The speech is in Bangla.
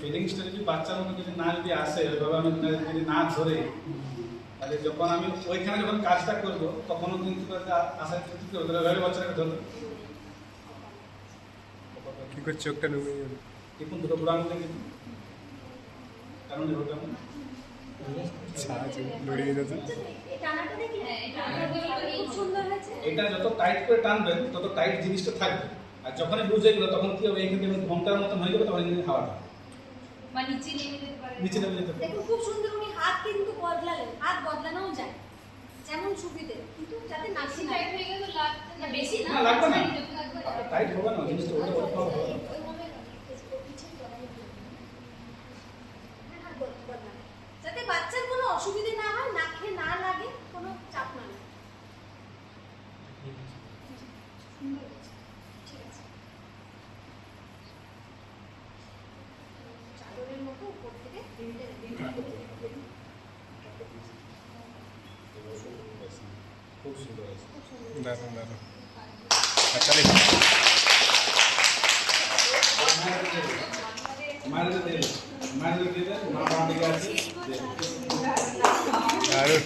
ফিলিংসটা যদি বাচ্চার মধ্যে যদি না যদি আসে, ওইভাবে আমি যদি না ধরে, তাহলে যখন আমি ওইখানে যখন কাজটা করবো তখনও কিন্তু আশা কি করবো, ওইভাবে বাচ্চাটাকে ধরবো। কি করে চোখটা নুয়ে গেল? দেখুন দুটো বুড়া আঙুল দেখুন, কারণ এভাবে আমি লড়িয়ে যেত। এটা যত টাইট করে টানবেন তত টাইট জিনিসটা থাকবে, আর যখনই লুজ হয়ে গেলো তখন কি হবে, এইখান থেকে ঘন্টার মতন হয়ে যাবে, তখন এখানে হাওয়াটা নিচে নেমে যেতে পারে। দেখুন খুব সুন্দর, উনি হাত কিন্তু বদলালেন, হাত বদলানোও যায় যেমন সুবিধে, কিন্তু যাতে নাচি টাইট হয়ে গেল লাগবে না, বেশি না লাগবে না, টাইট হবে না জিনিসটা, ওটা ওটা হবে না। যাতে বাচ্চার কোনো অসুবিধে না হয়, নাকে না লাগে, কোনো চাপ না লাগে। ঠিক আছে, চাদরের মতো উপর থেকে খুব সুন্দর আছে, দারুণ দারুণ। চলে মায়ের দিয়ে মা বাঁ দিকে আছে। দারুণ।